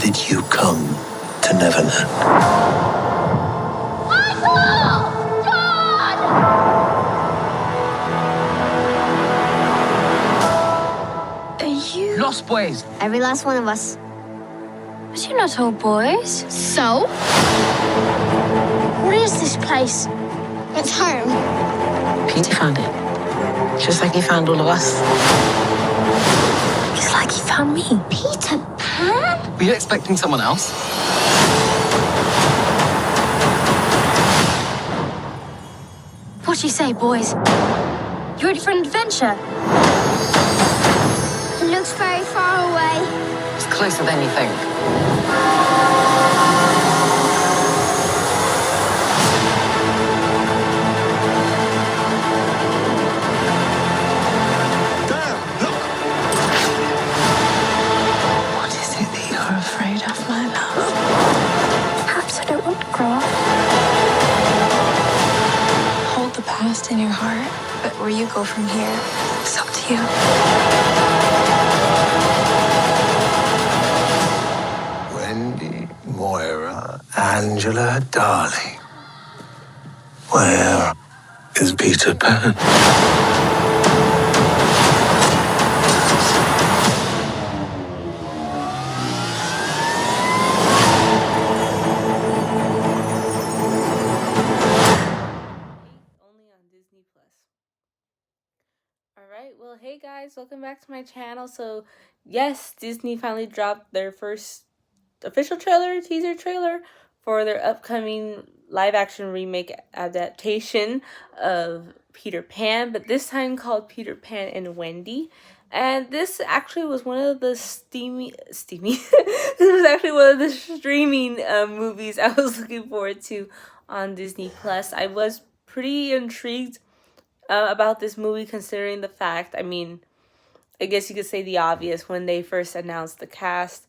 did you come to Neverland? Michael! John! Are you... Lost boys. Every last one of us. But you're not all boys. So? What is this place? It's home. Peter found it. Just like he found all of us. It's like he found me. Peter Pan? Were you expecting someone else? What do you say, boys? You ready for an adventure? It looks very far away. It's closer than you think. Dad, look! What is it that you're afraid of, my love? Perhaps I don't want to grow up. Hold the past in your heart, but where you go from here, it's up to you. Wendy, Moira, Angela, darling. Where is Peter Pan? Only on Disney Plus. Alright, well, hey guys, welcome back to my channel. So, yes, Disney finally dropped their first official teaser trailer for their upcoming live action remake adaptation of Peter Pan, but this time called Peter Pan and Wendy. And this actually was one of the steamy this was actually one of the streaming movies I was looking forward to on Disney Plus. I was pretty intrigued about this movie, considering the fact, I mean, I guess you could say the obvious, when they first announced the cast.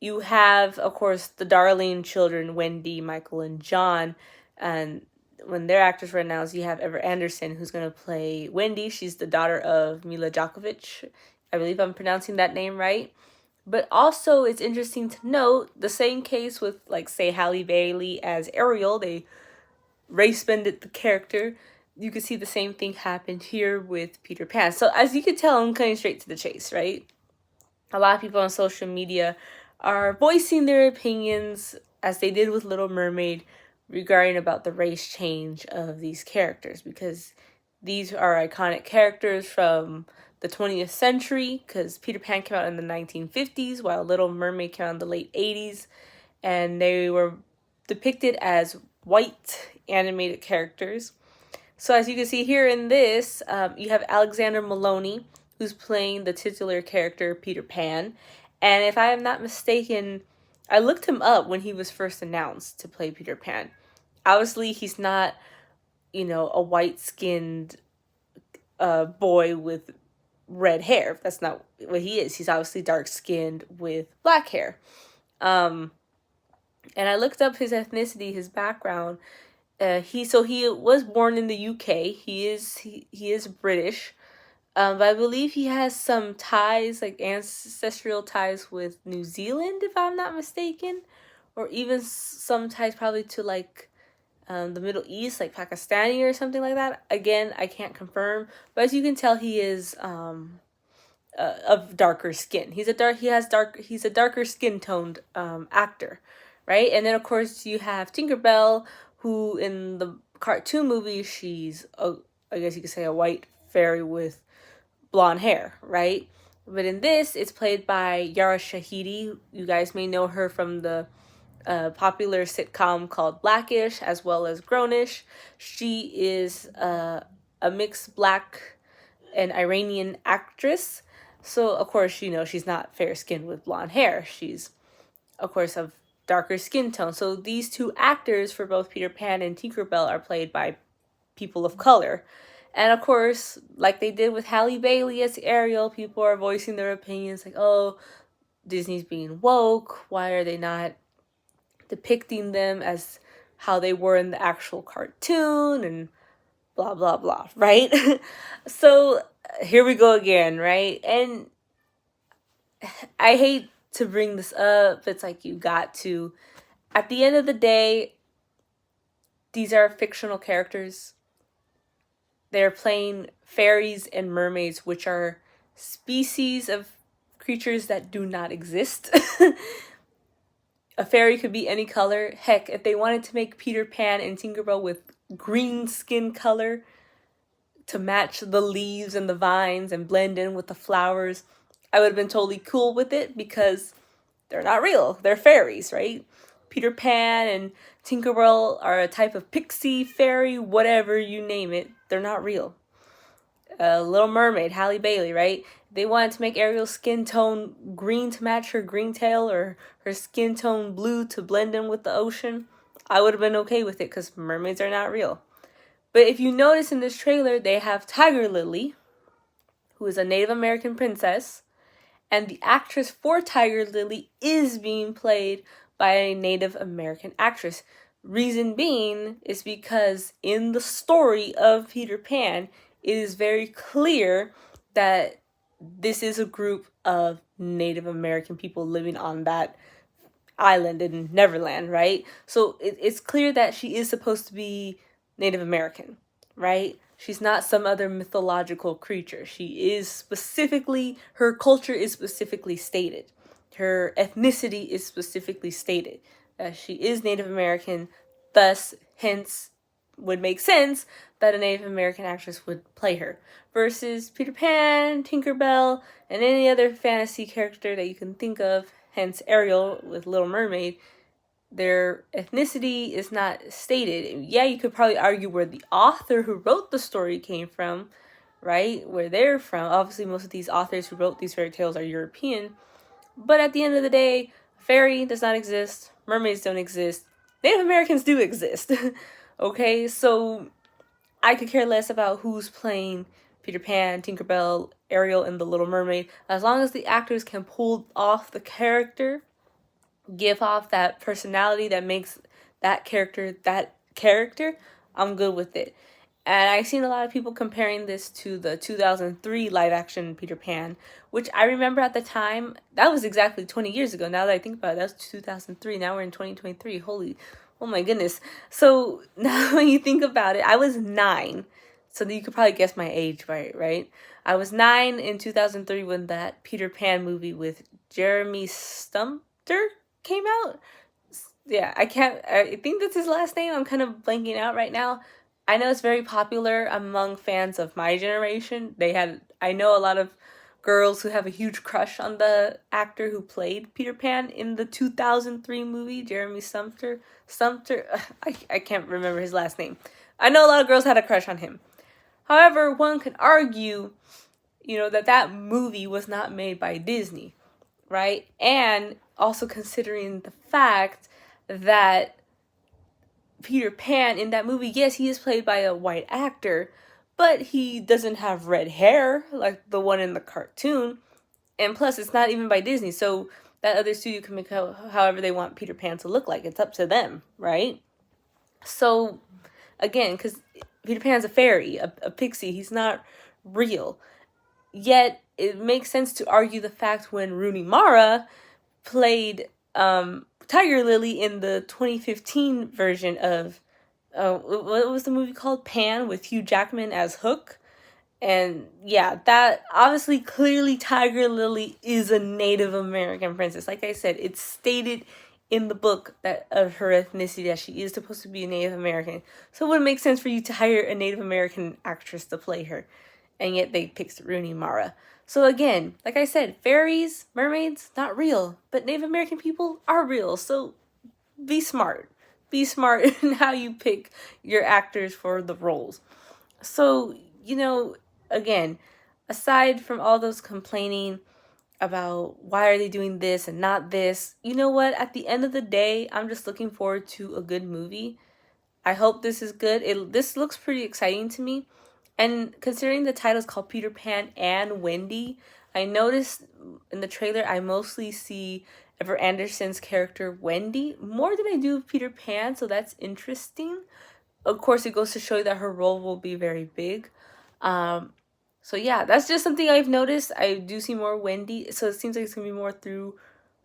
You have, of course, the darling children, Wendy, Michael, and John. And when their actors were announced, you have Ever Anderson, who's going to play Wendy. She's the daughter of Mila Djokovic. I believe I'm pronouncing that name right. But also, it's interesting to note, the same case with, like, say, Halle Bailey as Ariel. They race-bended the character. You could see the same thing happened here with Peter Pan. So, as you can tell, I'm cutting straight to the chase, right? A lot of people on social media are voicing their opinions, as they did with Little Mermaid, regarding about the race change of these characters, because these are iconic characters from the 20th century, because Peter Pan came out in the 1950s, while Little Mermaid came out in the late 80s, and they were depicted as white animated characters. So as you can see here in this, you have Alexander Maloney, who's playing the titular character Peter Pan. And if I am not mistaken, I looked him up when he was first announced to play Peter Pan. Obviously, he's not, you know, a white-skinned boy with red hair. That's not what he is. He's obviously dark-skinned with black hair. And I looked up his ethnicity, his background. He was born in the UK. He is British. But I believe he has some ties, like ancestral ties with New Zealand, if I'm not mistaken. Or even some ties probably to, like, the Middle East, like Pakistani or something like that. Again, I can't confirm. But as you can tell, he is of darker skin. He's a darker skin toned actor, right? And then, of course, you have Tinkerbell, who in the cartoon movie, she's, I guess you could say, a white fairy with blonde hair, right? But in this, it's played by Yara Shahidi. You guys may know her from the popular sitcom called Blackish, as well as Grownish. She is a mixed black and Iranian actress. So, of course, you know, she's not fair-skinned with blonde hair. She's, of course, of darker skin tone. So these two actors for both Peter Pan and Tinkerbell are played by people of color. And of course, like they did with Halle Bailey as Ariel, people are voicing their opinions like, oh, Disney's being woke. Why are they not depicting them as how they were in the actual cartoon, and blah, blah, blah, right? So here we go again, right? And I hate to bring this up. It's like, you got to. At the end of the day, these are fictional characters. They're playing fairies and mermaids, which are species of creatures that do not exist. A fairy could be any color. Heck, if they wanted to make Peter Pan and Tinkerbell with green skin color to match the leaves and the vines and blend in with the flowers, I would have been totally cool with it, because they're not real. They're fairies, right? Peter Pan and Tinkerbell are a type of pixie, fairy, whatever you name it. They're not real. Little Mermaid, Halle Bailey, right? They wanted to make Ariel's skin tone green to match her green tail, or her skin tone blue to blend in with the ocean. I would have been okay with it, because mermaids are not real. But if you notice in this trailer, they have Tiger Lily, who is a Native American princess, and the actress for Tiger Lily is being played by a Native American actress. Reason being is because in the story of Peter Pan, it is very clear that this is a group of Native American people living on that island in Neverland, right? So it's clear that she is supposed to be Native American, right? She's not some other mythological creature. She is specifically, her culture is specifically stated. Her ethnicity is specifically stated. She is Native American, thus, hence, would make sense that a Native American actress would play her. Versus Peter Pan, Tinkerbell, and any other fantasy character that you can think of, hence Ariel with Little Mermaid, their ethnicity is not stated. Yeah, you could probably argue where the author who wrote the story came from, right? Where they're from. Obviously, most of these authors who wrote these fairy tales are European. But at the end of the day, fairy does not exist. Mermaids don't exist. Native Americans do exist. Okay, so I could care less about who's playing Peter Pan, Tinkerbell, Ariel, and the Little Mermaid. As long as the actors can pull off the character, give off that personality that makes that character, I'm good with it. And I've seen a lot of people comparing this to the 2003 live action Peter Pan, which I remember at the time, that was exactly 20 years ago. Now that I think about it, that was 2003. Now we're in 2023. Oh my goodness. So now when you think about it, I was 9. So you could probably guess my age, right? I was 9 in 2003 when that Peter Pan movie with Jeremy Stumter came out. Yeah, I think that's his last name. I'm kind of blanking out right now. I know it's very popular among fans of my generation. I know a lot of girls who have a huge crush on the actor who played Peter Pan in the 2003 movie, Jeremy Stumter. I can't remember his last name. I know a lot of girls had a crush on him. However, one can argue, that movie was not made by Disney, right? And also considering the fact that Peter Pan in that movie, yes, he is played by a white actor, but he doesn't have red hair like the one in the cartoon. And plus, it's not even by Disney, so that other studio can make however they want Peter Pan to look like. It's up to them, right? So, again, because Peter Pan's a fairy, a pixie, he's not real. Yet, it makes sense to argue the fact when Rooney Mara played Tiger Lily in the 2015 version of, what was the movie called? Pan, with Hugh Jackman as Hook. And yeah, that obviously clearly Tiger Lily is a Native American princess. Like I said, it's stated in the book that of her ethnicity that she is supposed to be a Native American. So it would make sense for you to hire a Native American actress to play her. And yet they picked Rooney Mara. So again, like I said, fairies, mermaids, not real. But Native American people are real. So be smart. Be smart in how you pick your actors for the roles. So, again, aside from all those complaining about why are they doing this and not this, you know what? At the end of the day, I'm just looking forward to a good movie. I hope this is good. This looks pretty exciting to me. And considering the title is called Peter Pan and Wendy, I noticed in the trailer I mostly see Ever Anderson's character Wendy more than I do Peter Pan, so that's interesting. Of course, it goes to show you that her role will be very big. So yeah, that's just something I've noticed. I do see more Wendy, so it seems like it's going to be more through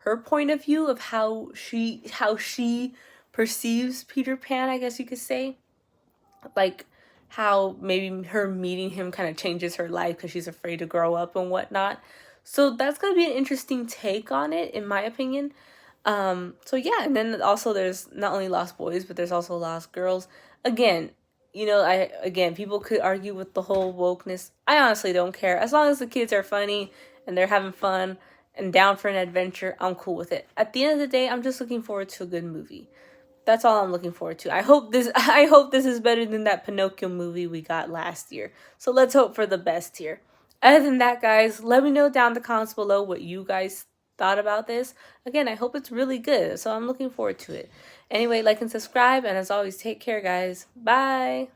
her point of view of how she perceives Peter Pan, I guess you could say. Like how maybe her meeting him kind of changes her life because she's afraid to grow up and whatnot. So that's going to be an interesting take on it, in my opinion. So yeah, and then also there's not only Lost Boys, but there's also Lost Girls. Again, you know, people could argue with the whole wokeness. I honestly don't care. As long as the kids are funny and they're having fun and down for an adventure, I'm cool with it. At the end of the day, I'm just looking forward to a good movie. That's all I'm looking forward to. I hope this is better than that Pinocchio movie we got last year. So let's hope for the best here. Other than that, guys, let me know down in the comments below what you guys thought about this. Again, I hope it's really good. So I'm looking forward to it. Anyway, like and subscribe. And as always, take care, guys. Bye.